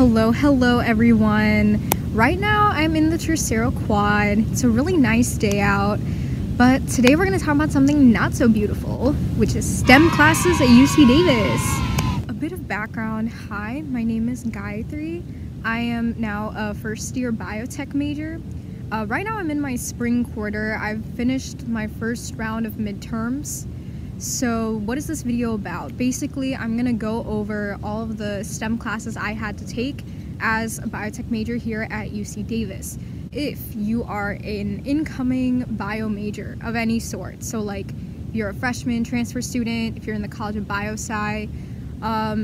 Hello everyone. Right now I'm in the Tercero Quad. It's a really nice day out, but today we're going to talk about something not so beautiful, which is STEM classes at UC Davis. A bit of background. Hi, my name is Gayathri. I am now a first year biotech major. Right now I'm in my spring quarter. I've finished my first round of midterms. So what is this video about? Basically, I'm gonna go over all of the STEM classes I had to take as a biotech major here at UC Davis. If you are an incoming bio major of any sort, so like if you're a freshman transfer student, if you're in the College of Biosci,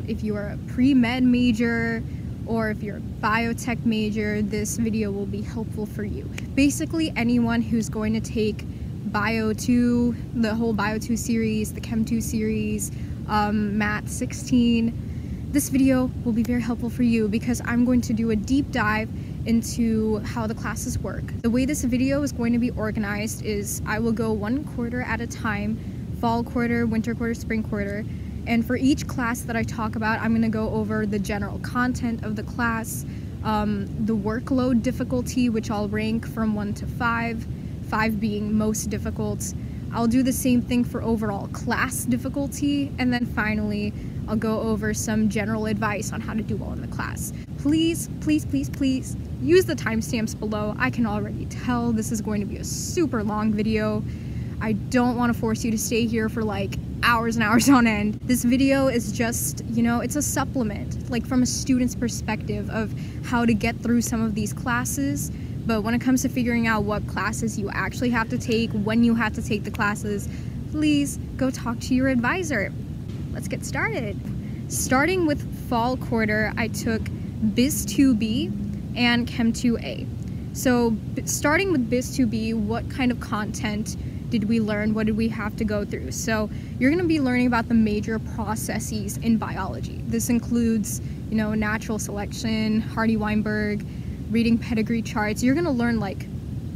if you are a pre-med major, or if you're a biotech major, this video will be helpful for you. Basically, anyone who's going to take Bio 2, the whole Bio 2 series, the Chem 2 series, Math 16. This video will be very helpful for you because I'm going to do a deep dive into how the classes work. The way this video is going to be organized is I will go one quarter at a time, fall quarter, winter quarter, spring quarter, and for each class that I talk about, I'm going to go over the general content of the class, the workload difficulty, which I'll rank from 1 to 5. 5 being most difficult. I'll do the same thing for overall class difficulty, and then finally I'll go over some general advice on how to do well in the class. Please, please, please, please use the timestamps below. I can already tell this is going to be a super long video. I don't want to force you to stay here for like hours and hours on end. This video is just, it's a supplement, like from a student's perspective of how to get through some of these classes. But when it comes to figuring out what classes you actually have to take, when you have to take the classes, please go talk to your advisor. Let's get started. Starting with fall quarter, I took Biz 2B and Chem 2A. So starting with Biz 2B, what kind of content did we learn? What did we have to go through? So you're going to be learning about the major processes in biology. This includes, natural selection, Hardy-Weinberg, reading pedigree charts. You're gonna learn like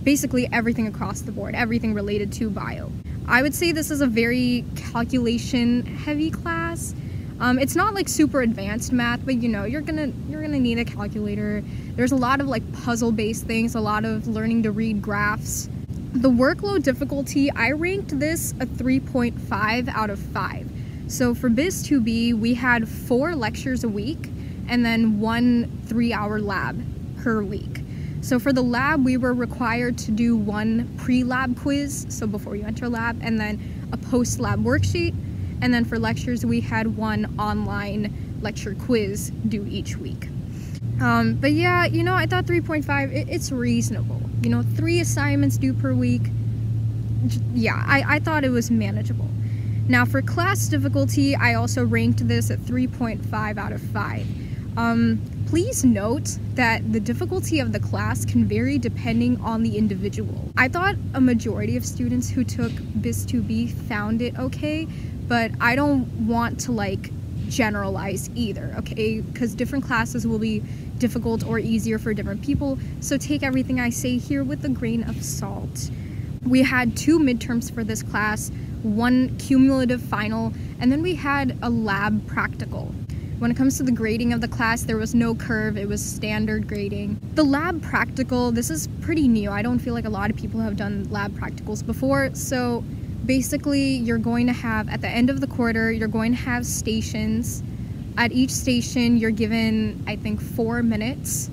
basically everything across the board, everything related to bio. I would say this is a very calculation heavy class. It's not like super advanced math, but you're gonna need a calculator. There's a lot of like puzzle based things, a lot of learning to read graphs. The workload difficulty, I ranked this a 3.5 out of 5. So for Biz 2B, we had 4 lectures a week and then 1 3-hour lab per week. So for the lab, we were required to do 1 pre-lab quiz, so before you enter lab, and then a post-lab worksheet. And then for lectures, we had 1 online lecture quiz due each week. But yeah, I thought 3.5, it's reasonable. 3 assignments due per week. Yeah, I thought it was manageable. Now for class difficulty, I also ranked this at 3.5 out of 5. Please note that the difficulty of the class can vary depending on the individual. I thought a majority of students who took Biz 2B found it okay, but I don't want to like generalize either, okay? Because different classes will be difficult or easier for different people, so take everything I say here with a grain of salt. We had 2 midterms for this class, 1 cumulative final, and then we had a lab practical. When it comes to the grading of the class, there was no curve, it was standard grading. The lab practical, this is pretty new. I don't feel like a lot of people have done lab practicals before. So basically, you're going to have, at the end of the quarter, you're going to have stations. At each station, you're given, I think, 4 minutes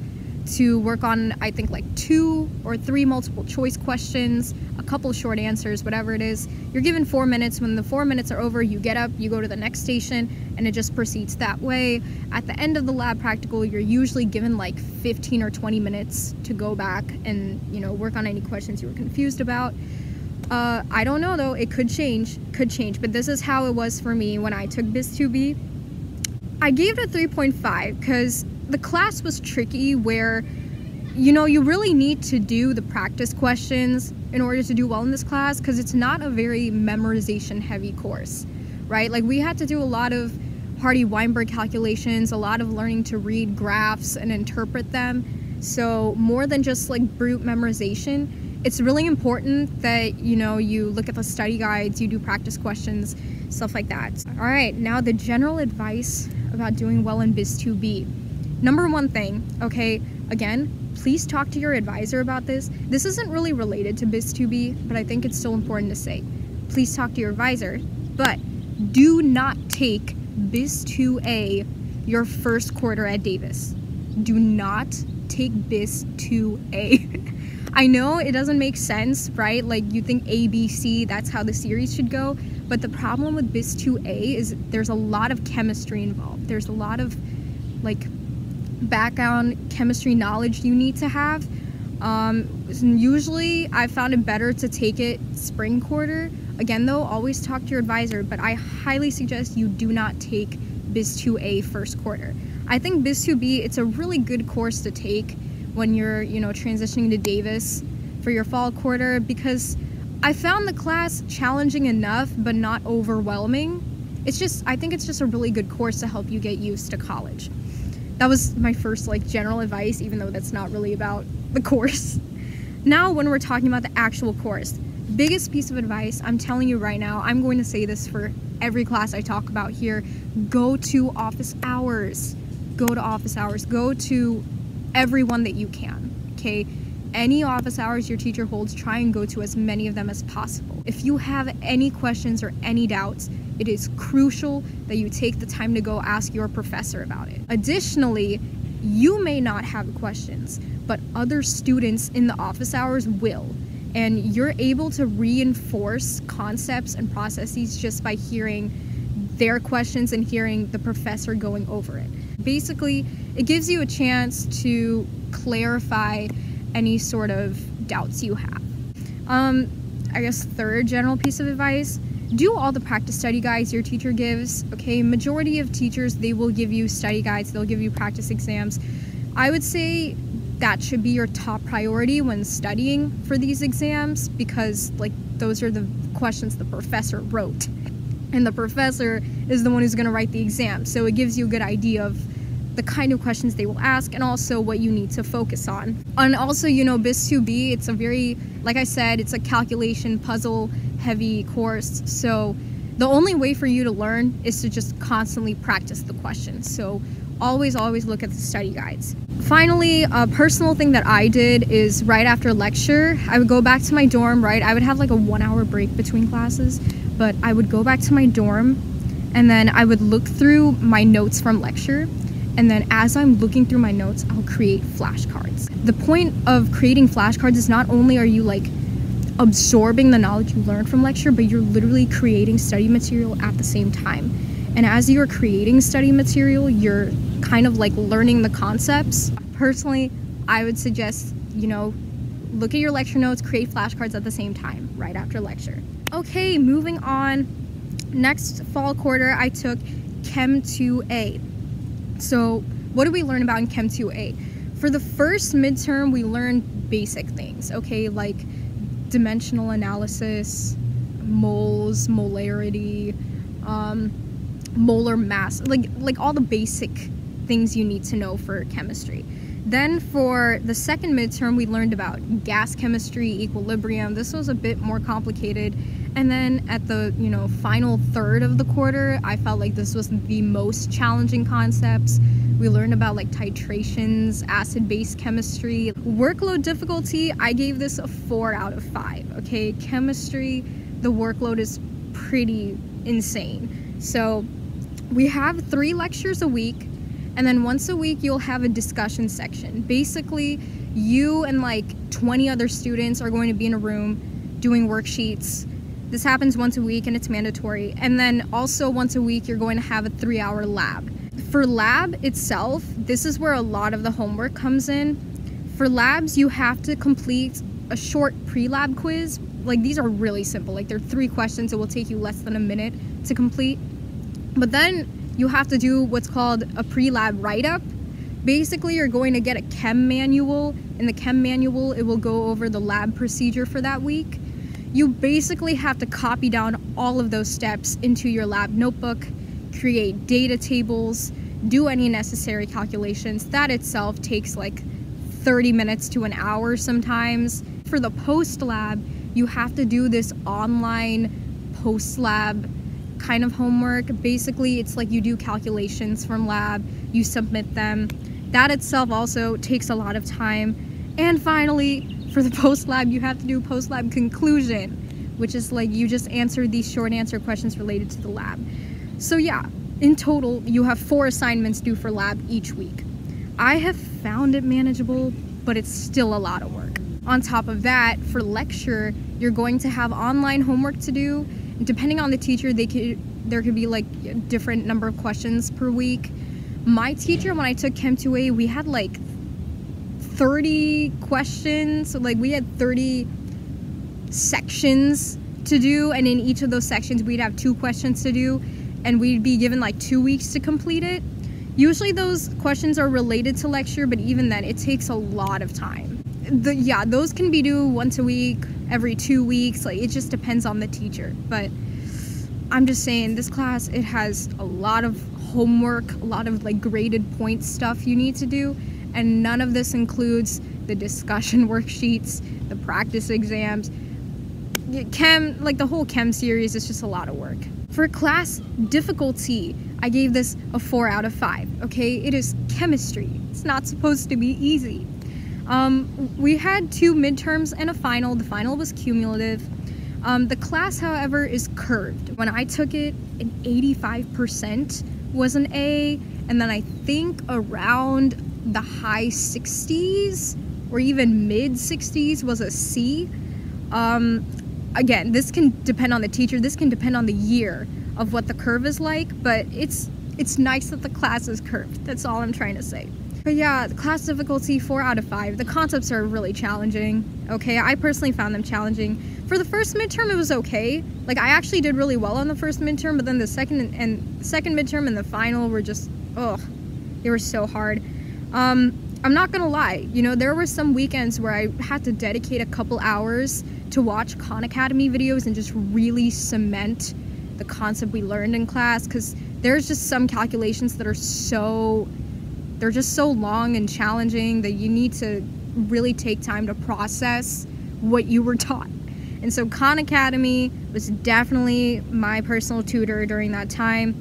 to work on, I think, like 2 or 3 multiple choice questions, a couple short answers, whatever it is. You're given 4 minutes. When the 4 minutes are over, you get up, you go to the next station, and it just proceeds that way. At the end of the lab practical, you're usually given like 15 or 20 minutes to go back and, work on any questions you were confused about. I don't know though, it could change, but this is how it was for me when I took Biz 2B. I gave it a 3.5 because the class was tricky where, you really need to do the practice questions in order to do well in this class because it's not a very memorization heavy course, right? Like we had to do a lot of Hardy-Weinberg calculations, a lot of learning to read graphs and interpret them. So more than just like brute memorization, it's really important that, you look at the study guides, you do practice questions, stuff like that. All right, now the general advice about doing well in Biz 2B. Number one thing, okay, again, please talk to your advisor about this. This isn't really related to Biz 2B, but I think it's still important to say. Please talk to your advisor, but do not take Biz 2A your first quarter at Davis. Do not take Biz 2A. I know it doesn't make sense, right? Like you think A, B, C, that's how the series should go. But the problem with Biz 2A is there's a lot of chemistry involved. There's a lot of like background chemistry knowledge you need to have. Usually I found it better to take it spring quarter. Again though, always talk to your advisor, but I highly suggest you do not take Biz 2A first quarter. I think Biz 2B, it's a really good course to take when you're, transitioning to Davis for your fall quarter, because I found the class challenging enough but not overwhelming. I think it's just a really good course to help you get used to college. That was my first general advice, even though that's not really about the course. Now when we're talking about the actual course, biggest piece of advice, I'm telling you right now, I'm going to say this for every class I talk about here, go to office hours. Go to office hours. Go to everyone that you can, okay? Any office hours your teacher holds, try and go to as many of them as possible. If you have any questions or any doubts, it is crucial that you take the time to go ask your professor about it. Additionally, you may not have questions, but other students in the office hours will. And you're able to reinforce concepts and processes just by hearing their questions and hearing the professor going over it. Basically, it gives you a chance to clarify any sort of doubts you have. I guess third general piece of advice, do all the practice study guides your teacher gives, okay? Majority of teachers, they will give you study guides, they'll give you practice exams. I would say that should be your top priority when studying for these exams, because those are the questions the professor wrote. And the professor is the one who's gonna write the exam. So it gives you a good idea of the kind of questions they will ask and also what you need to focus on. And also, Biz 2B, it's a very, like I said, it's a calculation puzzle heavy course. So the only way for you to learn is to just constantly practice the questions. So always look at the study guides. Finally, a personal thing that I did is right after lecture, I would go back to my dorm, right? I would have like a 1 hour break between classes, but I would go back to my dorm and then I would look through my notes from lecture. And then as I'm looking through my notes, I'll create flashcards. The point of creating flashcards is not only are you absorbing the knowledge you learned from lecture, but you're literally creating study material at the same time. And as you're creating study material, you're kind of learning the concepts. Personally, I would suggest, look at your lecture notes, create flashcards at the same time, right after lecture. Okay, moving on. Next fall quarter, I took Chem 2A. So what did we learn about in Chem 2A? For the first midterm, we learned basic things, okay, like dimensional analysis, moles, molarity, molar mass, like all the basic things you need to know for chemistry. Then for the second midterm, we learned about gas chemistry, equilibrium. This was a bit more complicated. And then at the, final third of the quarter, I felt like this was the most challenging concepts. We learned about titrations, acid-base chemistry. Workload difficulty, I gave this a 4 out of 5, okay? Chemistry, the workload is pretty insane. So we have 3 lectures a week, and then once a week you'll have a discussion section. Basically, you and 20 other students are going to be in a room doing worksheets. This happens once a week and it's mandatory. And then also once a week, you're going to have a 3-hour lab. For lab itself, this is where a lot of the homework comes in. For labs, you have to complete a short pre-lab quiz. These are really simple. They're 3 questions. It will take you less than a minute to complete. But then you have to do what's called a pre-lab write-up. Basically, you're going to get a chem manual. In the chem manual, it will go over the lab procedure for that week. You basically have to copy down all of those steps into your lab notebook, create data tables, do any necessary calculations. That itself takes 30 minutes to an hour sometimes. For the post-lab, you have to do this online post-lab kind of homework. Basically, it's you do calculations from lab, you submit them, That itself also takes a lot of time. And finally, for the post-lab, you have to do post-lab conclusion, which is like you just answer these short answer questions related to the lab. So yeah, in total, you have 4 assignments due for lab each week. I have found it manageable, but it's still a lot of work. On top of that, for lecture, you're going to have online homework to do. Depending on the teacher, there could be like a different number of questions per week. My teacher, when I took Chem 2A, we had like 30 questions. So like we had 30 sections to do, and in each of those sections we'd have 2 questions to do, and we'd be given like 2 weeks to complete it. Usually those questions are related to lecture, but even then it takes a lot of time. Yeah, those can be due once a week, every 2 weeks, like it just depends on the teacher. But I'm just saying, this class, it has a lot of homework, a lot of like graded point stuff you need to do, and none of this includes the discussion worksheets, the practice exams. Chem, like the whole chem series, is just a lot of work. For class difficulty, I gave this a 4 out of 5, okay? It is chemistry. It's not supposed to be easy. We had 2 midterms and a final. The final was cumulative. The class, however, is curved. When I took it, an 85% was an A, and then I think around the high 60s or even mid 60s was a C. Again, this can depend on the teacher, this can depend on the year of what the curve is like, but it's nice that the class is curved. That's all I'm trying to say. But yeah, the class difficulty, 4 out of 5. The concepts are really challenging, okay? I personally found them challenging. For the first midterm, it was okay. Like, I actually did really well on the first midterm, but then the second midterm and the final were just, ugh, they were so hard. I'm not gonna lie, you know, there were some weekends where I had to dedicate a couple hours to watch Khan Academy videos and just really cement the concept we learned in class, because there's just some calculations that are they're just so long and challenging that you need to really take time to process what you were taught. And so Khan Academy was definitely my personal tutor during that time.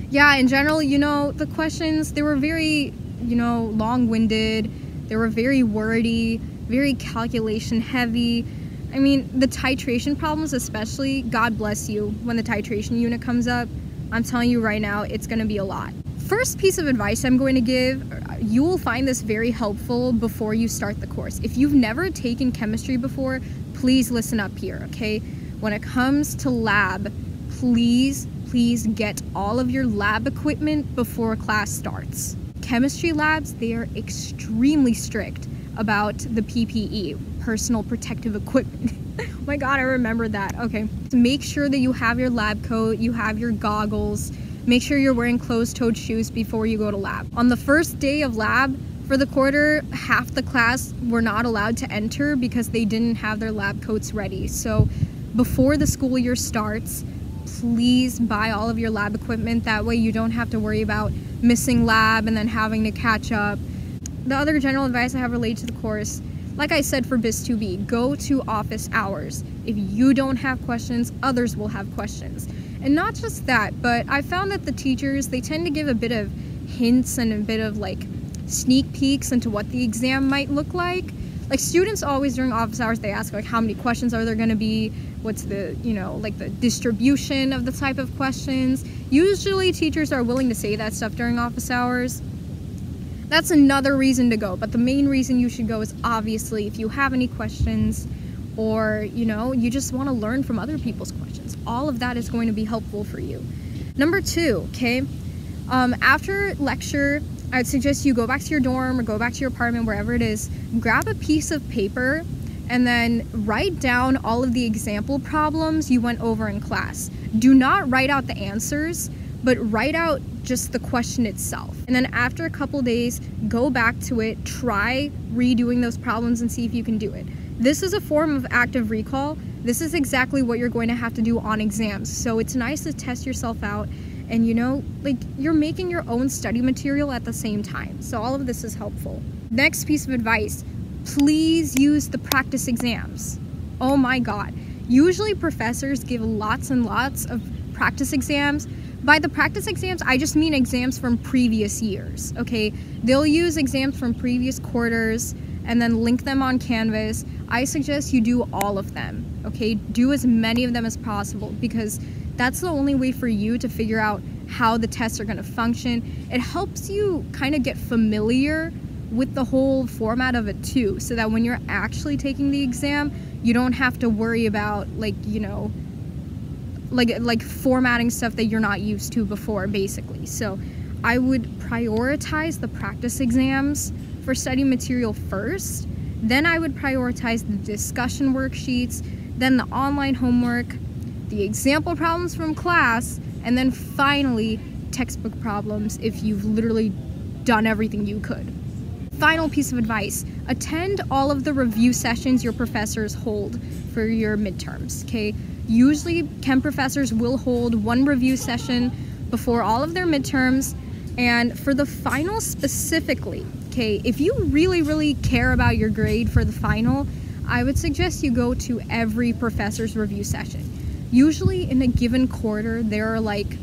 Yeah, in general, you know, the questions, they were very, you know, long-winded. They were very wordy, very calculation heavy. I mean, the titration problems especially, God bless you, when the titration unit comes up, I'm telling you right now, it's gonna be a lot. First piece of advice I'm going to give, you will find this very helpful before you start the course. If you've never taken chemistry before, please listen up here, okay? When it comes to lab, please get all of your lab equipment before class starts. Chemistry labs, they are extremely strict about the PPE, personal protective equipment. Oh my God, I remember that. Okay, so make sure that you have your lab coat, you have your goggles, make sure you're wearing closed-toed shoes before you go to lab. On the first day of lab, for the quarter, half the class were not allowed to enter because they didn't have their lab coats ready. So before the school year starts, please buy all of your lab equipment. That way you don't have to worry about missing lab and then having to catch up. The other general advice I have related to the course, like I said for Biz 2B, go to office hours. If you don't have questions, others will have questions. And not just that, but I found that the teachers, they tend to give a bit of hints and a bit of like sneak peeks into what the exam might look like. Like students always during office hours, they ask like how many questions are there going to be, what's the, you know, like the distribution of the type of questions. Usually teachers are willing to say that stuff during office hours. That's another reason to go, but the main reason you should go is obviously if you have any questions or, you know, you just want to learn from other people's questions. All of that is going to be helpful for you. Number 2, okay, after lecture, I'd suggest you go back to your dorm or go back to your apartment, wherever it is, grab a piece of paper and then write down all of the example problems you went over in class. Do not write out the answers, but write out just the question itself. And then after a couple days, go back to it, try redoing those problems and see if you can do it. This is a form of active recall. This is exactly what you're going to have to do on exams. So it's nice to test yourself out and, you know, like you're making your own study material at the same time. So all of this is helpful. Next piece of advice, please use the practice exams. Oh my God. Usually professors give lots and lots of practice exams, By the practice exams, I just mean exams from previous years, okay? They'll use exams from previous quarters and then link them on Canvas. I suggest you do all of them, okay? Do as many of them as possible, because that's the only way for you to figure out how the tests are gonna function. It helps you kind of get familiar with the whole format of it too, so that when you're actually taking the exam, you don't have to worry about, like, you know, like formatting stuff that you're not used to before, basically. So I would prioritize the practice exams for study material first, then I would prioritize the discussion worksheets, then the online homework, the example problems from class, and then finally textbook problems if you've literally done everything you could. Final piece of advice: attend all of the review sessions your professors hold for your midterms, okay? Usually chem professors will hold one review session before all of their midterms, and for the final specifically, okay, if you really care about your grade for the final, I would suggest you go to every professor's review session. Usually in a given quarter there are like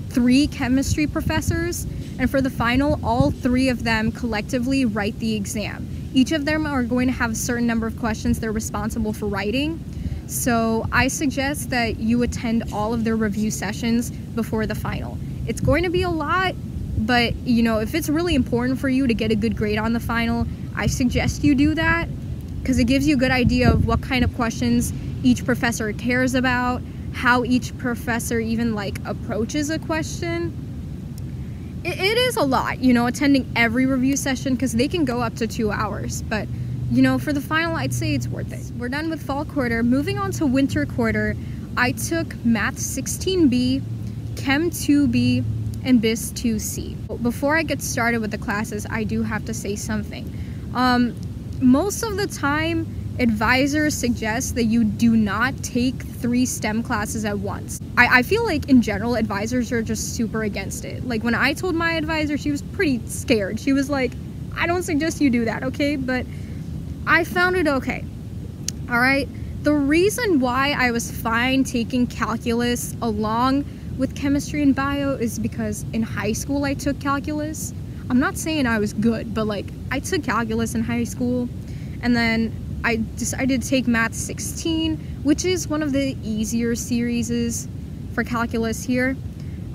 3 chemistry professors, and for the final, all 3 of them collectively write the exam. Each of them are going to have a certain number of questions they're responsible for writing. So I suggest that you attend all of their review sessions before the final. It's going to be a lot, but you know, if it's really important for you to get a good grade on the final, I suggest you do that, because it gives you a good idea of what kind of questions each professor cares about, how each professor even like approaches a question. It is a lot, you know, attending every review session, because they can go up to 2 hours, but you know, for the final, I'd say it's worth it. We're done with fall quarter. Moving on to winter quarter, I took Math 16B, Chem 2B, and BIS 2C. Before I get started with the classes, I do have to say something. Most of the time, advisors suggest that you do not take 3 STEM classes at once. I feel like in general, advisors are just super against it. Like when I told my advisor, she was pretty scared. She was like, I don't suggest you do that, okay? But I found it okay, all right? The reason why I was fine taking calculus along with chemistry and bio is because in high school I took calculus. I'm not saying I was good, but like I took calculus in high school, and then I decided to take Math 16, which is one of the easier series for calculus here.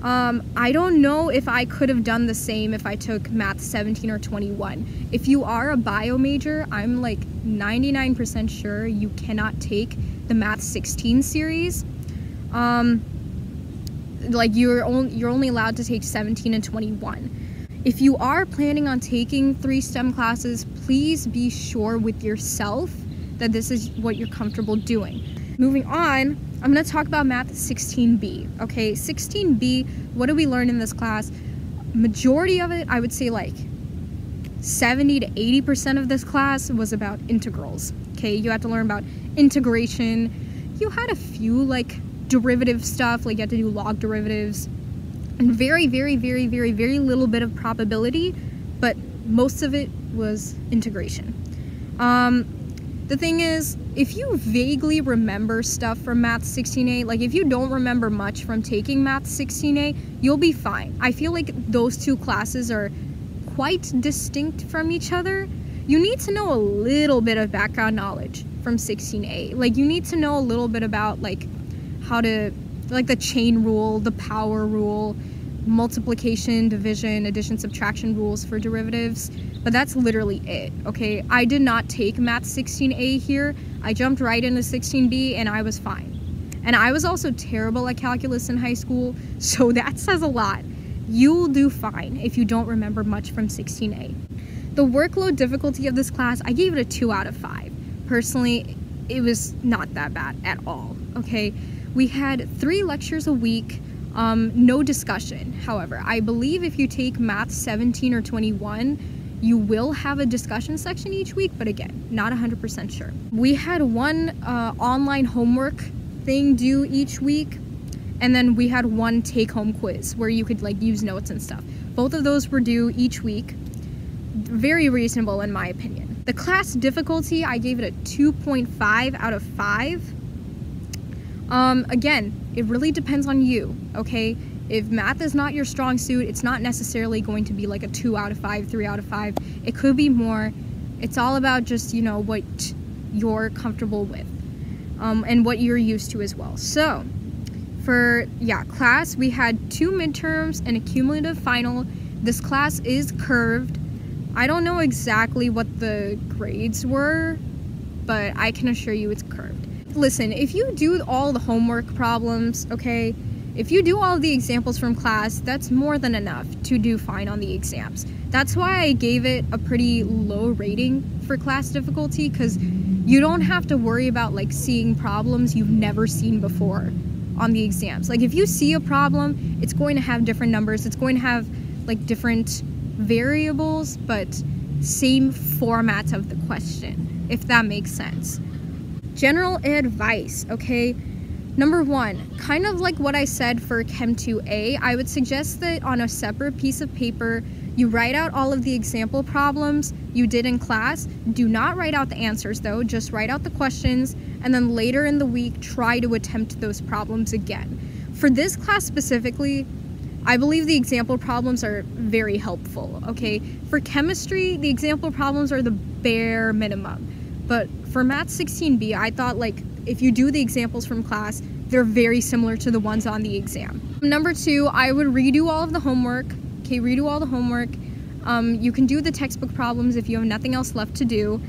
I don't know if I could have done the same if I took Math 17 or 21. If you are a bio major, I'm like 99% sure you cannot take the Math 16 series. Like you're only allowed to take 17 and 21. If you are planning on taking 3 STEM classes, please be sure with yourself that this is what you're comfortable doing. Moving on, I'm going to talk about Math 16B, okay? 16B, what do we learn in this class? Majority of it, I would say like 70 to 80% of this class was about integrals, okay? You had to learn about integration. You had a few like derivative stuff, like you had to do log derivatives, and very little bit of probability, but most of it was integration. The thing is, if you vaguely remember stuff from Math 16A, like if you don't remember much from taking Math 16A, you'll be fine. I feel like those 2 classes are quite distinct from each other. You need to know a little bit of background knowledge from 16A. Like you need to know a little bit about like how to, like the chain rule, the power rule, multiplication, division, addition, subtraction rules for derivatives, but that's literally it, okay? I did not take Math 16A here. I jumped right into 16B and I was fine. And I was also terrible at calculus in high school, so that says a lot. You'll do fine if you don't remember much from 16A. The workload difficulty of this class, I gave it a 2 out of 5. Personally, it was not that bad at all, okay? We had 3 lectures a week, no discussion. However, I believe if you take Math 17 or 21, you will have a discussion section each week, but again, not 100% sure. We had one online homework thing due each week, and then we had one take-home quiz where you could like use notes and stuff. Both of those were due each week. Very reasonable in my opinion. The class difficulty, I gave it a 2.5 out of 5. Again, it really depends on you, okay? If math is not your strong suit, it's not necessarily going to be like a 2 out of 5, 3 out of 5. It could be more. It's all about just, you know, what you're comfortable with, and what you're used to as well. So for class, we had 2 midterms and a cumulative final. This class is curved. I don't know exactly what the grades were, but I can assure you it's curved. Listen, if you do all the homework problems, okay, if you do all the examples from class, that's more than enough to do fine on the exams. That's why I gave it a pretty low rating for class difficulty, because you don't have to worry about like seeing problems you've never seen before on the exams. Like if you see a problem, it's going to have different numbers, it's going to have like different variables, but same format of the question, if that makes sense. General advice, okay? Number 1, kind of like what I said for Chem 2A, I would suggest that on a separate piece of paper, you write out all of the example problems you did in class. Do not write out the answers though, just write out the questions, and then later in the week, try to attempt those problems again. For this class specifically, I believe the example problems are very helpful, okay? For chemistry, the example problems are the bare minimum. But for Math 16B, I thought like if you do the examples from class, they're very similar to the ones on the exam. Number 2, I would redo all of the homework. Okay, redo all the homework. You can do the textbook problems if you have nothing else left to do.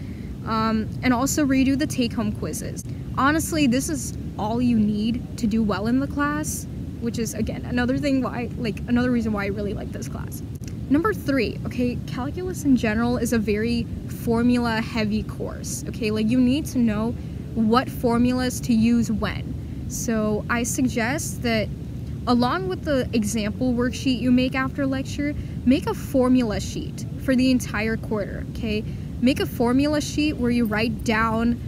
And also redo the take-home quizzes. Honestly, this is all you need to do well in the class, which is, again, another reason why I really like this class. Number 3, okay, calculus in general is a very formula-heavy course, okay? Like, you need to know what formulas to use when. So I suggest that along with the example worksheet you make after lecture, make a formula sheet for the entire quarter, okay? Make a formula sheet where you write down,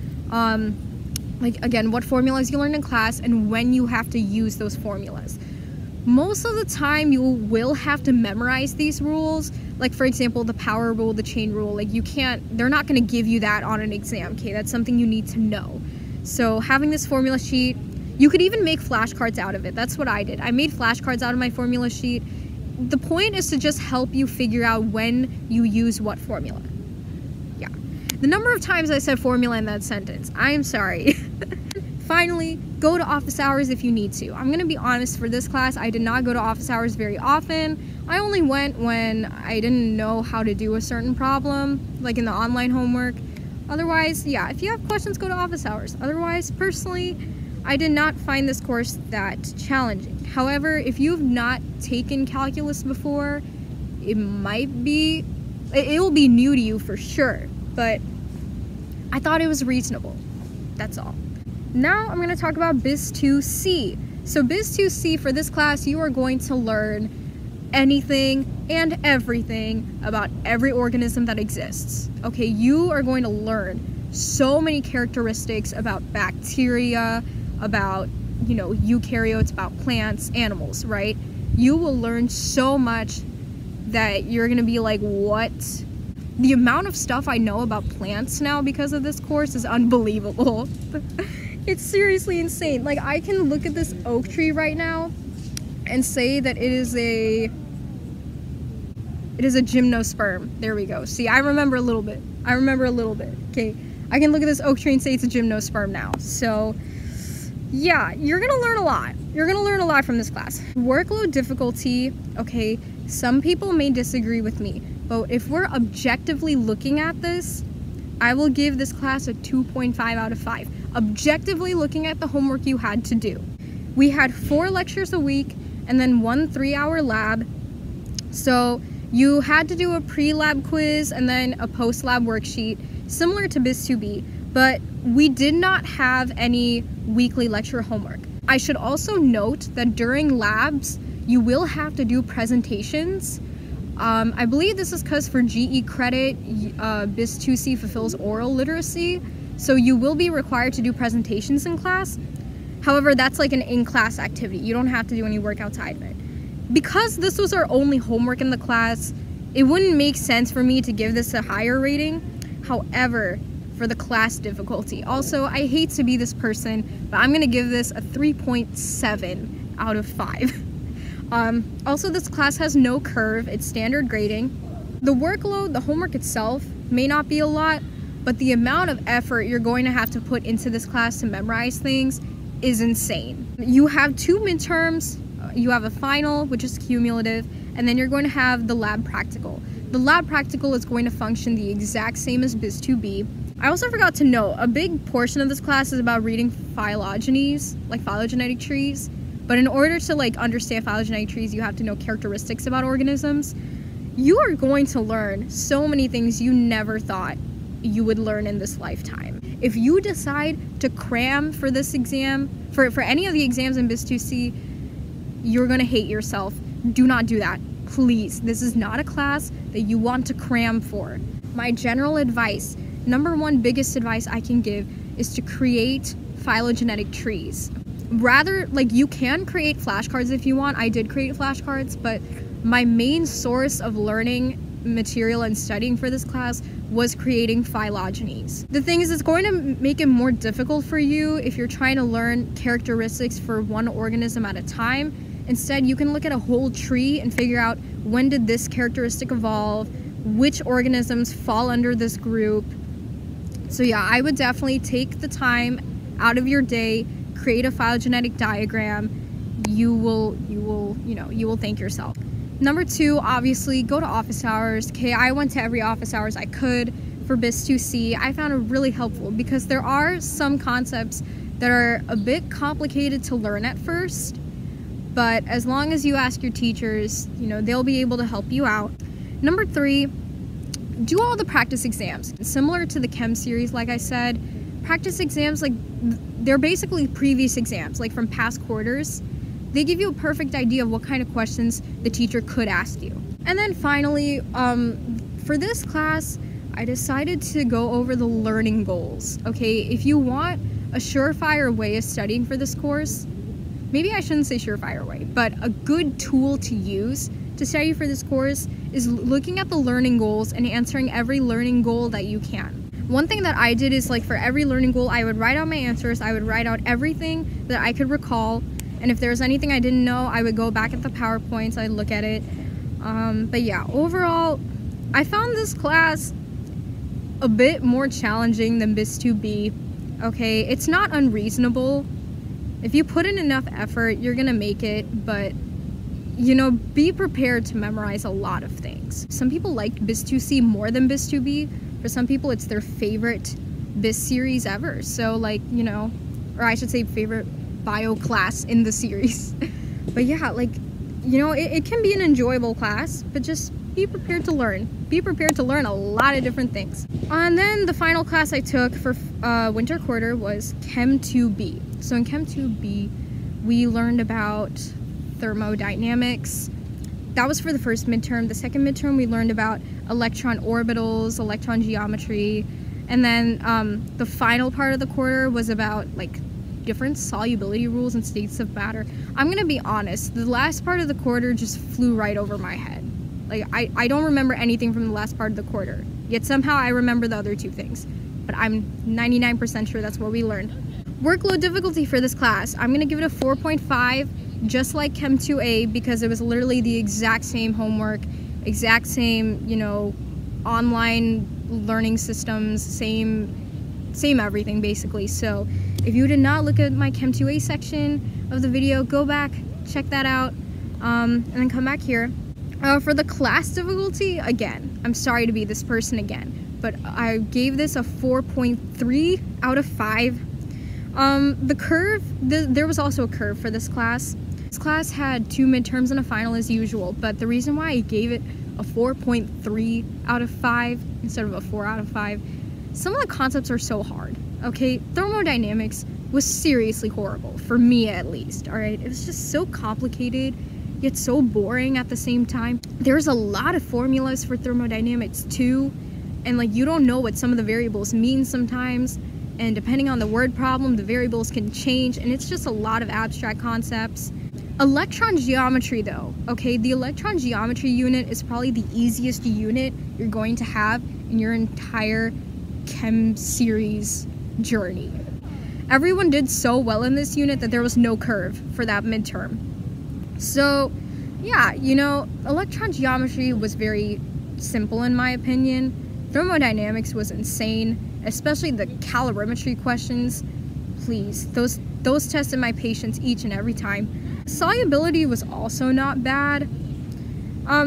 like, again, what formulas you learned in class and when you have to use those formulas. Most of the time, you will have to memorize these rules. Like, for example, the power rule, the chain rule, like, they're not going to give you that on an exam, okay? That's something you need to know. So having this formula sheet, you could even make flashcards out of it. That's what I did. I made flashcards out of my formula sheet. The point is to just help you figure out when you use what formula. Yeah. The number of times I said formula in that sentence, I am sorry. Finally, go to office hours if you need to. I'm gonna be honest, for this class, I did not go to office hours very often. I only went when I didn't know how to do a certain problem, like in the online homework. Otherwise, yeah, if you have questions, go to office hours. Otherwise, personally, I did not find this course that challenging. However, if you've not taken calculus before, it will be new to you for sure, but I thought it was reasonable. That's all. Now I'm going to talk about Biz 2C. So Biz 2C, for this class, you are going to learn anything and everything about every organism that exists. Okay, you are going to learn so many characteristics about bacteria, about, you know, eukaryotes, about plants, animals, right? You will learn so much that you're going to be like, what? The amount of stuff I know about plants now because of this course is unbelievable. It's seriously insane. Like, I can look at this oak tree right now and say that it is a gymnosperm. There we go. See, I remember a little bit. Okay, I can look at this oak tree and say it's a gymnosperm now. So yeah, you're gonna learn a lot. You're gonna learn a lot from this class. Workload difficulty, okay, some people may disagree with me, but if we're objectively looking at this, I will give this class a 2.5 out of 5. Objectively looking at the homework you had to do. We had 4 lectures a week and then 1 3-hour lab. So you had to do a pre-lab quiz and then a post-lab worksheet, similar to Biz 2B, but we did not have any weekly lecture homework. I should also note that during labs, you will have to do presentations. I believe this is because for GE credit, Biz 2C fulfills oral literacy, so you will be required to do presentations in class. However, that's like an in-class activity. You don't have to do any work outside of it. Because this was our only homework in the class, it wouldn't make sense for me to give this a higher rating. However, for the class difficulty, also, I hate to be this person, but I'm gonna give this a 3.7 out of 5. Also, this class has no curve. It's standard grading. The workload, the homework itself, may not be a lot, but the amount of effort you're going to have to put into this class to memorize things is insane. You have 2 midterms, you have a final, which is cumulative, and then you're going to have the lab practical. The lab practical is going to function the exact same as Biz 2B. I also forgot to note, a big portion of this class is about reading phylogenies, like phylogenetic trees. But in order to understand phylogenetic trees, you have to know characteristics about organisms. You are going to learn so many things you never thought you would learn in this lifetime. If you decide to cram for this exam, for any of the exams in Biz 2C, you're gonna hate yourself. Do not do that, please. This is not a class that you want to cram for. My general advice, number one biggest advice I can give, is to create phylogenetic trees. Rather, you can create flashcards if you want. I did create flashcards, but my main source of learning material and studying for this class was creating phylogenies. The thing is, it's going to make it more difficult for you if you're trying to learn characteristics for one organism at a time. Instead, you can look at a whole tree and figure out when did this characteristic evolve, which organisms fall under this group. So yeah, I would definitely take the time out of your day, create a phylogenetic diagram. You will thank yourself. Number 2, obviously, go to office hours. Okay, I went to every office hours I could for Biz 2C. I found it really helpful because there are some concepts that are a bit complicated to learn at first, but as long as you ask your teachers, they'll be able to help you out. Number 3, do all the practice exams. Similar to the chem series, like I said, practice exams, they're basically previous exams, from past quarters. They give you a perfect idea of what kind of questions the teacher could ask you. And then finally, for this class, I decided to go over the learning goals. Okay, if you want a surefire way of studying for this course, maybe I shouldn't say surefire way, but a good tool to use to study for this course is looking at the learning goals and answering every learning goal that you can. One thing that I did is for every learning goal, I would write out my answers. I would write out everything that I could recall. And if there was anything I didn't know, I would go back at the PowerPoints, I'd look at it. But yeah, overall, I found this class a bit more challenging than Biz 2B. Okay, it's not unreasonable. If you put in enough effort, you're gonna make it, but be prepared to memorize a lot of things. Some people liked Biz 2C more than Biz 2B. For some people, it's their favorite Biz series ever. So or I should say favorite bio class in the series. But yeah, it can be an enjoyable class, but just be prepared to learn. Be prepared to learn a lot of different things. And then the final class I took for winter quarter was Chem 2B. So in Chem 2B, we learned about thermodynamics. That was for the first midterm. The second midterm, we learned about electron orbitals, electron geometry, and then the final part of the quarter was about different solubility rules and states of matter. I'm gonna be honest, the last part of the quarter just flew right over my head. I don't remember anything from the last part of the quarter, yet somehow I remember the other 2 things. But I'm 99% sure that's what we learned. Workload difficulty for this class, I'm gonna give it a 4.5, just like Chem 2A, because it was literally the exact same homework, exact same, online learning systems, same everything basically. So if you did not look at my Chem 2A section of the video, go back, check that out, and then come back here. For the class difficulty, again, I'm sorry to be this person again, but I gave this a 4.3 out of 5. The curve, there was also a curve for this class. This class had 2 midterms and a final as usual, but the reason why I gave it a 4.3 out of 5 instead of a 4 out of 5, some of the concepts are so hard. Okay, thermodynamics was seriously horrible, for me at least, alright? It was just so complicated, yet so boring at the same time. There's a lot of formulas for thermodynamics too, and you don't know what some of the variables mean sometimes, and depending on the word problem, the variables can change, and it's just a lot of abstract concepts. Electron geometry though, okay, the electron geometry unit is probably the easiest unit you're going to have in your entire chem series journey. Everyone did so well in this unit that there was no curve for that midterm. So yeah, you know, electron geometry was very simple in my opinion. Thermodynamics was insane, especially the calorimetry questions. Please, those tested my patience each and every time. Solubility was also not bad.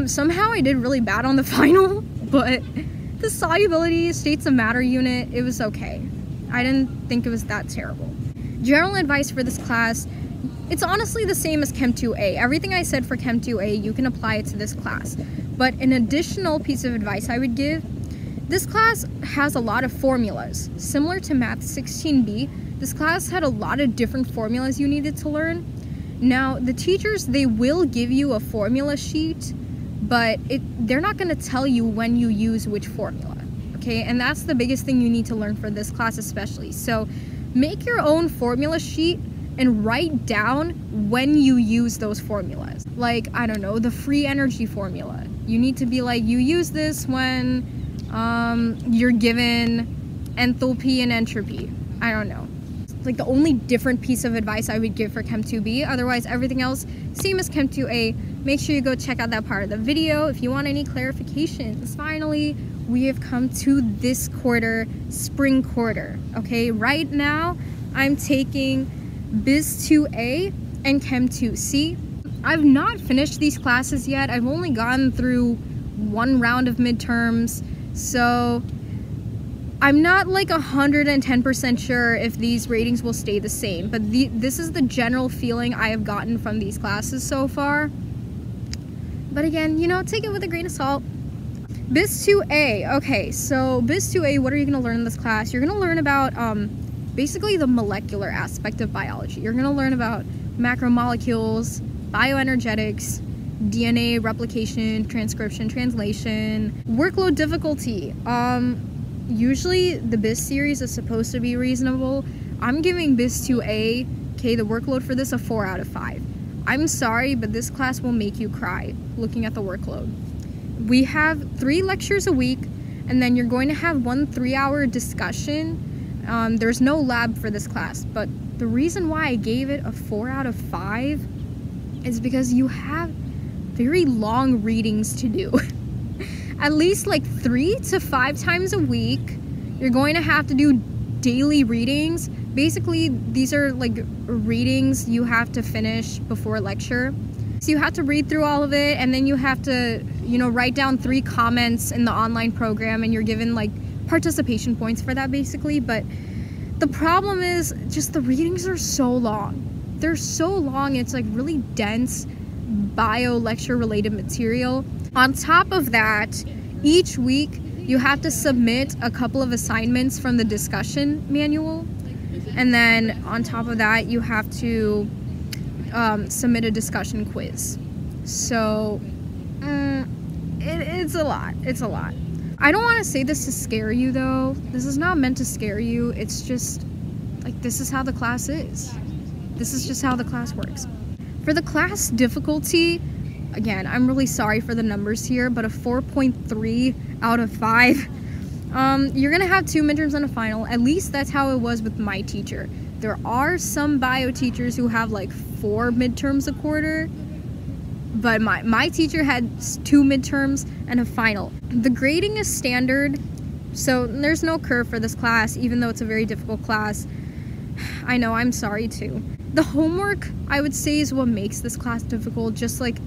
Somehow I did really bad on the final, but the solubility, states of matter unit, it was okay. I didn't think it was that terrible. General advice for this class, it's honestly the same as Chem 2A. Everything I said for Chem 2A, you can apply it to this class. But an additional piece of advice I would give, this class has a lot of formulas. Similar to Math 16B, this class had a lot of different formulas you needed to learn. Now, the teachers, they will give you a formula sheet, but they're not going to tell you when you use which formula, okay? And that's the biggest thing you need to learn for this class especially. So make your own formula sheet and write down when you use those formulas. Like, I don't know, the free energy formula. You need to be like, you use this when you're given enthalpy and entropy. I don't know. Like the only different piece of advice I would give for Chem 2B. Otherwise, everything else, same as Chem 2A. Make sure you go check out that part of the video if you want any clarifications. Finally, we have come to this quarter, spring quarter, okay? Right now, I'm taking Biz 2A and Chem 2C. I've not finished these classes yet. I've only gone through one round of midterms, so I'm not like 110% sure if these ratings will stay the same, but this is the general feeling I have gotten from these classes so far. But again, you know, take it with a grain of salt. Biz 2A, okay, so Biz 2A, what are you going to learn in this class? You're going to learn about basically the molecular aspect of biology. You're going to learn about macromolecules, bioenergetics, DNA replication, transcription, translation, workload difficulty. Usually the Biz series is supposed to be reasonable. I'm giving Biz 2A, okay, the workload for this a 4 out of 5. I'm sorry, but this class will make you cry looking at the workload. We have 3 lectures a week, and then you're going to have 1 3-hour discussion. There's no lab for this class, but the reason why I gave it a 4 out of 5 is because you have very long readings to do. At least like 3 to 5 times a week, you're going to have to do daily readings. Basically, these are like readings you have to finish before lecture. So you have to read through all of it, and then you have to, you know, write down 3 comments in the online program, and you're given like participation points for that basically. But the problem is just the readings are so long. They're so long, it's like really dense bio lecture related material. On top of that, each week you have to submit a couple of assignments from the discussion manual, and then on top of that you have to submit a discussion quiz. So it's a lot. It's a lot. I don't want to say this to scare you though. This is not meant to scare you. It's just like, this is how the class is. This is just how the class works. For the class difficulty, again, I'm really sorry for the numbers here, but a 4.3 out of 5. You're gonna have 2 midterms and a final. At least that's how it was with my teacher. There are some bio teachers who have like 4 midterms a quarter, but my teacher had 2 midterms and a final. The grading is standard, so there's no curve for this class, even though it's a very difficult class. I know, I'm sorry too. The homework, I would say, is what makes this class difficult, just like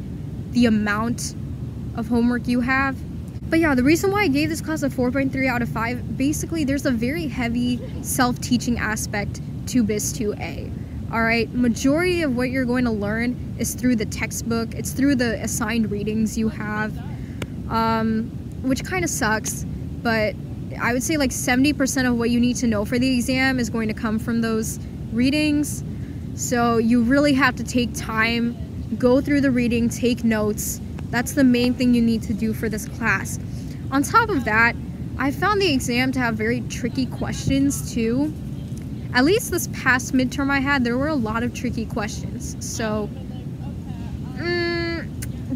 the amount of homework you have. But yeah, the reason why I gave this class a 4.3 out of 5, basically there's a very heavy self-teaching aspect to Biz 2A. Alright, majority of what you're going to learn is through the textbook, it's through the assigned readings you have, which kind of sucks, but I would say like 70% of what you need to know for the exam is going to come from those readings. So you really have to take time, go through the reading, take notes. That's the main thing you need to do for this class. On top of that, I found the exam to have very tricky questions too. At least this past midterm I had, there were a lot of tricky questions. So,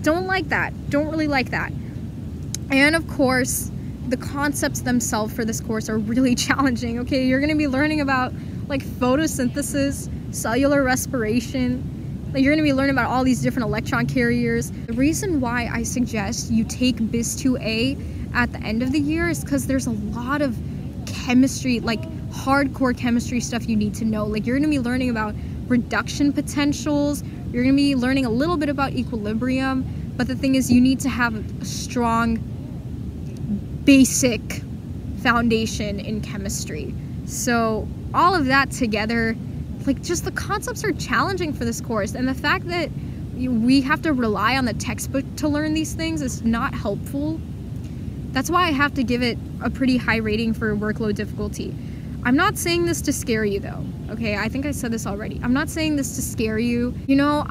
don't like that. Don't really like that. And of course, the concepts themselves for this course are really challenging, okay? You're going to be learning about like photosynthesis, cellular respiration, Like, you're gonna be learning about all these different electron carriers. The reason why I suggest you take BIS 2A at the end of the year is because there's a lot of chemistry, like hardcore chemistry stuff you need to know. Like, you're gonna be learning about reduction potentials, you're gonna be learning a little bit about equilibrium, but the thing is, you need to have a strong basic foundation in chemistry. So all of that together, like, just the concepts are challenging for this course, and the fact that we have to rely on the textbook to learn these things is not helpful. That's why I have to give it a pretty high rating for workload difficulty. I'm not saying this to scare you though, okay? I think I said this already. I'm not saying this to scare you. You know,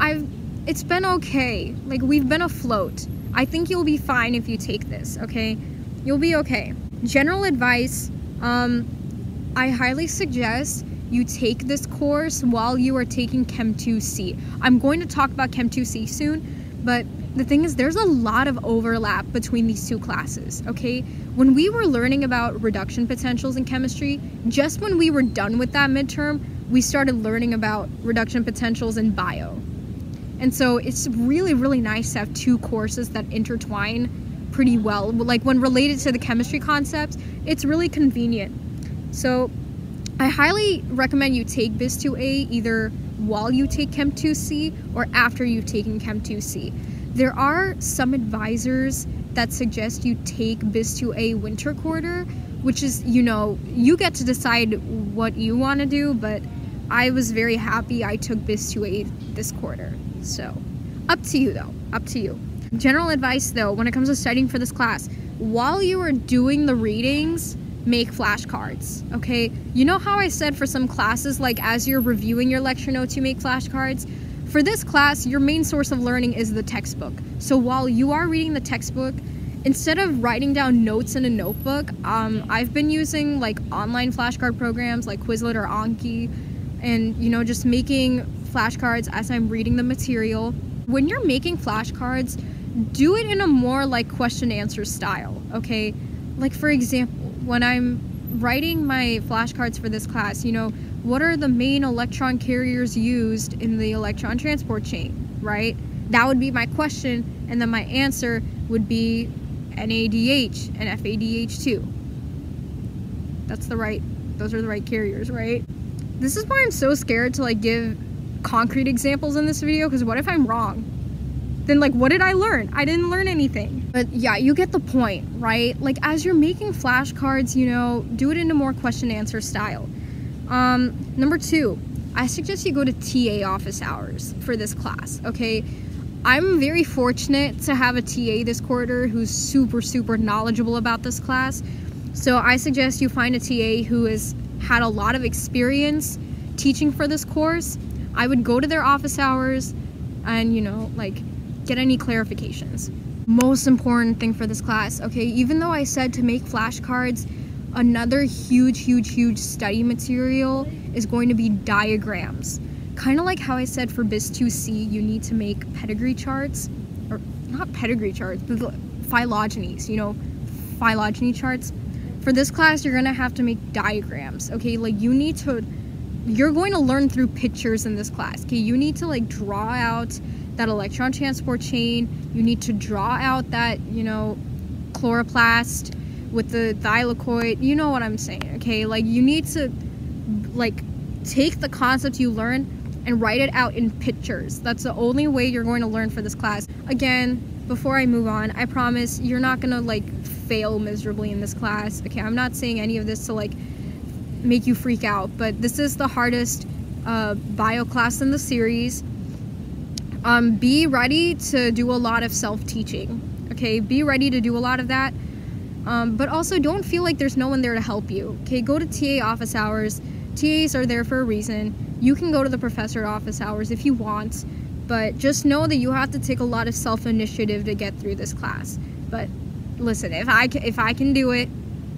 it's been okay. Like, we've been afloat. I think you'll be fine if you take this, okay? You'll be okay. General advice, I highly suggest you take this course while you are taking Chem 2C. I'm going to talk about Chem 2C soon, but the thing is, there's a lot of overlap between these two classes, okay? When we were learning about reduction potentials in chemistry, just when we were done with that midterm, we started learning about reduction potentials in bio. And so it's really, really nice to have two courses that intertwine pretty well. Like, when related to the chemistry concepts, it's really convenient. So I highly recommend you take BIS 2A either while you take Chem 2C or after you've taken Chem 2C. There are some advisors that suggest you take BIS 2A winter quarter, which is, you know, you get to decide what you want to do, but I was very happy I took BIS 2A this quarter. So, up to you though, up to you. General advice though, when it comes to studying for this class, while you are doing the readings, make flashcards, okay? You know how I said for some classes, like as you're reviewing your lecture notes, you make flashcards? For this class, your main source of learning is the textbook. So while you are reading the textbook, instead of writing down notes in a notebook, I've been using like online flashcard programs like Quizlet or Anki, and, you know, just making flashcards as I'm reading the material. When you're making flashcards, do it in a more like question answer style, okay? Like, for example, when I'm writing my flashcards for this class, you know, what are the main electron carriers used in the electron transport chain, right? That would be my question, and then my answer would be NADH and FADH2. Those are the right carriers, right? This is why I'm so scared to like give concrete examples in this video, because what if I'm wrong? Then, like, what did I learn? I didn't learn anything. But yeah, you get the point, right? Like, as you're making flashcards, you know, do it in a more question answer style. Number 2, I suggest you go to TA office hours for this class, okay? I'm very fortunate to have a TA this quarter who's super, super knowledgeable about this class. So I suggest you find a TA who has had a lot of experience teaching for this course. I would go to their office hours and, you know, like, get any clarifications. Most important thing for this class, okay, even though I said to make flashcards, another huge study material is going to be diagrams. Kind of like how I said for BIS 2C, you need to make pedigree charts, or not pedigree charts, but phylogenies, you know, phylogeny charts. For this class, you're gonna have to make diagrams, okay? Like, you're going to learn through pictures in this class, okay? You need to like draw out that electron transport chain, you need to draw out that, you know, chloroplast with the thylakoid, you know what I'm saying, okay? Like, you need to like take the concept you learn and write it out in pictures. That's the only way you're going to learn for this class. Again, before I move on, I promise you're not gonna like fail miserably in this class, okay? I'm not saying any of this to like make you freak out, but this is the hardest bio class in the series. Be ready to do a lot of self-teaching, okay? Be ready to do a lot of that, but also don't feel like there's no one there to help you, okay? Go to TA office hours. TAs are there for a reason. You can go to the professor office hours if you want, but just know that you have to take a lot of self-initiative to get through this class. But listen, if I can do it,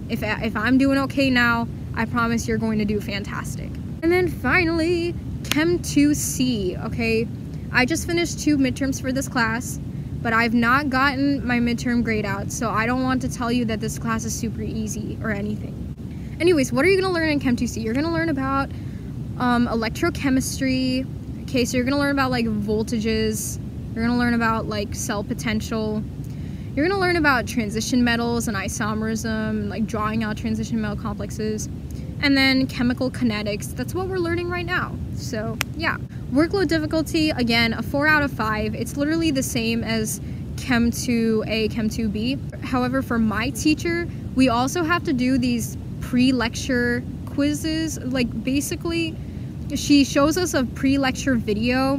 if I'm doing okay now, I promise you're going to do fantastic. And then finally, Chem 2C, okay? I just finished 2 midterms for this class, but I've not gotten my midterm grade out, so I don't want to tell you that this class is super easy or anything. Anyways, what are you going to learn in Chem 2C? You're going to learn about electrochemistry, Okay, so you're gonna learn about like voltages, you're gonna learn about like cell potential, you're gonna learn about transition metals and isomerism, like drawing out transition metal complexes, and then chemical kinetics. That's what we're learning right now. So yeah, workload difficulty, again, a 4 out of 5. It's literally the same as Chem 2A, Chem 2B. However, for my teacher, we also have to do these pre-lecture quizzes. Like basically, she shows us a pre-lecture video,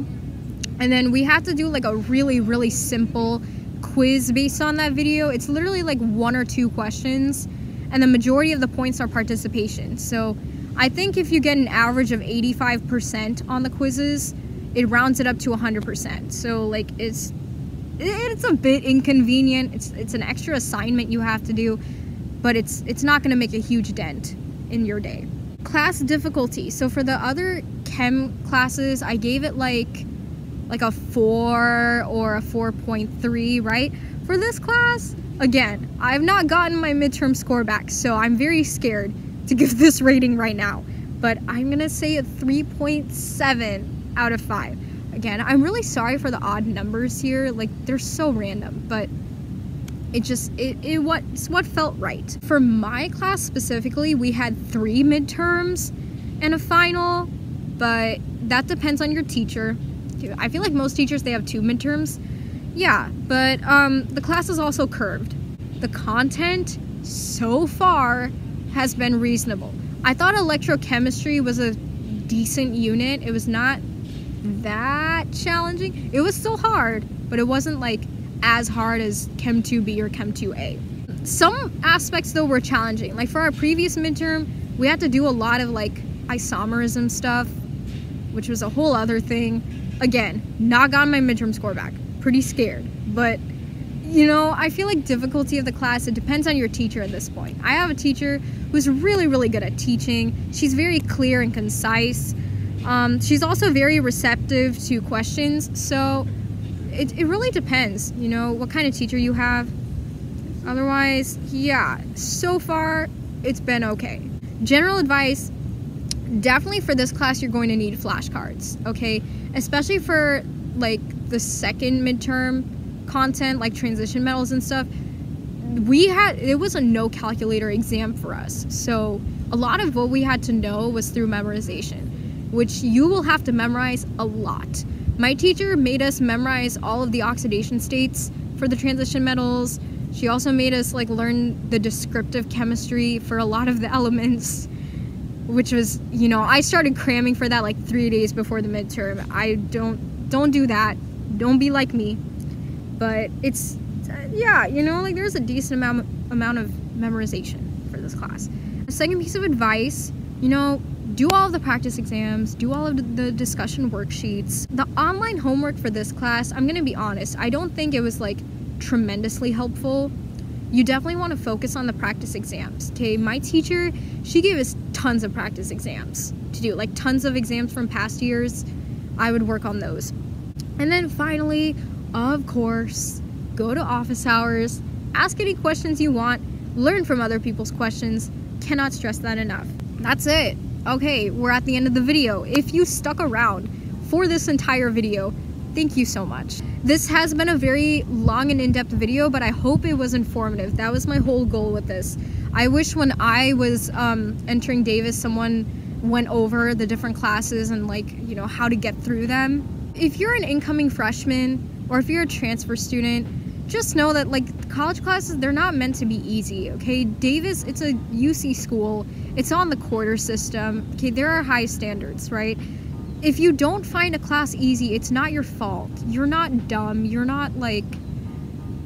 and then we have to do like a really simple quiz based on that video. It's literally like 1 or 2 questions, and the majority of the points are participation. So I think if you get an average of 85% on the quizzes, it rounds it up to 100%. So like it's a bit inconvenient. It's an extra assignment you have to do, but it's not going to make a huge dent in your day. Class difficulty. So for the other chem classes, I gave it like a 4 or a 4.3, right? For this class, again, I've not gotten my midterm score back, so I'm very scared to give this rating right now. But I'm gonna say a 3.7 out of 5. Again, I'm really sorry for the odd numbers here. Like, they're so random, but it's what felt right. For my class specifically, we had 3 midterms and a final, but that depends on your teacher. I feel like most teachers, they have 2 midterms. Yeah, but the class is also curved. The content so far has been reasonable. I thought electrochemistry was a decent unit. It was not that challenging. It was still hard, but it wasn't like as hard as Chem 2B or Chem 2A. Some aspects though were challenging. Like for our previous midterm, we had to do a lot of like isomerism stuff, which was a whole other thing. Again, not gotten my midterm score back. Pretty scared. But, you know, I feel like difficulty of the class, it depends on your teacher at this point. I have a teacher who's really good at teaching. She's very clear and concise. She's also very receptive to questions. So it really depends, you know, what kind of teacher you have. Otherwise, yeah, so far it's been okay. General advice, definitely for this class you're going to need flashcards, okay? Especially for like the second midterm content, like transition metals and stuff. It was a no calculator exam for us, so a lot of what we had to know was through memorization, which you will have to memorize a lot. My teacher made us memorize all of the oxidation states for the transition metals. She also made us like learn the descriptive chemistry for a lot of the elements, which was, you know, I started cramming for that like 3 days before the midterm. I don't do that. Don't be like me. But it's, yeah, you know, like there's a decent amount of memorization for this class. A second piece of advice, you know, do all of the practice exams, do all of the discussion worksheets. The online homework for this class, I'm gonna be honest, I don't think it was like tremendously helpful. You definitely want to focus on the practice exams, okay? My teacher, she gave us tons of practice exams to do, like tons of exams from past years. I would work on those. And then finally, of course, go to office hours, ask any questions you want, learn from other people's questions. Cannot stress that enough. That's it. Okay, we're at the end of the video. If you stuck around for this entire video, thank you so much. This has been a very long and in-depth video, but I hope it was informative. That was my whole goal with this. I wish when I was entering Davis, someone went over the different classes and like, you know, how to get through them. If you're an incoming freshman or if you're a transfer student, just know that like college classes, they're not meant to be easy, okay? Davis, it's a UC school. It's on the quarter system. Okay, there are high standards, right? If you don't find a class easy, it's not your fault. You're not dumb. You're not like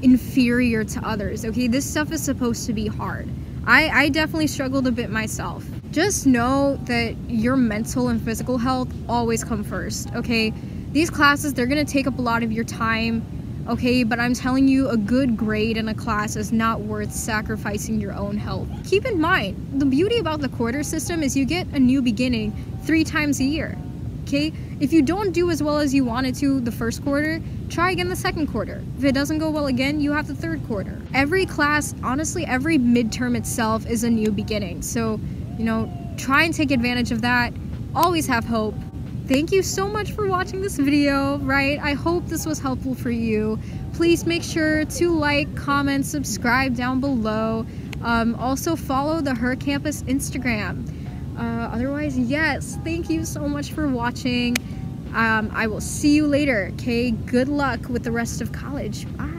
inferior to others, okay? This stuff is supposed to be hard. I definitely struggled a bit myself. Just know that your mental and physical health always come first, okay? These classes, they're gonna take up a lot of your time, okay? But I'm telling you, a good grade in a class is not worth sacrificing your own health. Keep in mind, the beauty about the quarter system is you get a new beginning 3 times a year. Okay, if you don't do as well as you wanted to the first quarter, try again the second quarter. If it doesn't go well again, you have the third quarter. Every class, honestly, every midterm itself is a new beginning. So, you know, try and take advantage of that. Always have hope. thank you so much for watching this video, right? I hope this was helpful for you. Please make sure to like, comment, subscribe down below. Also follow the Her Campus Instagram. Otherwise, yes, thank you so much for watching. I will see you later. Okay, good luck with the rest of college. Bye.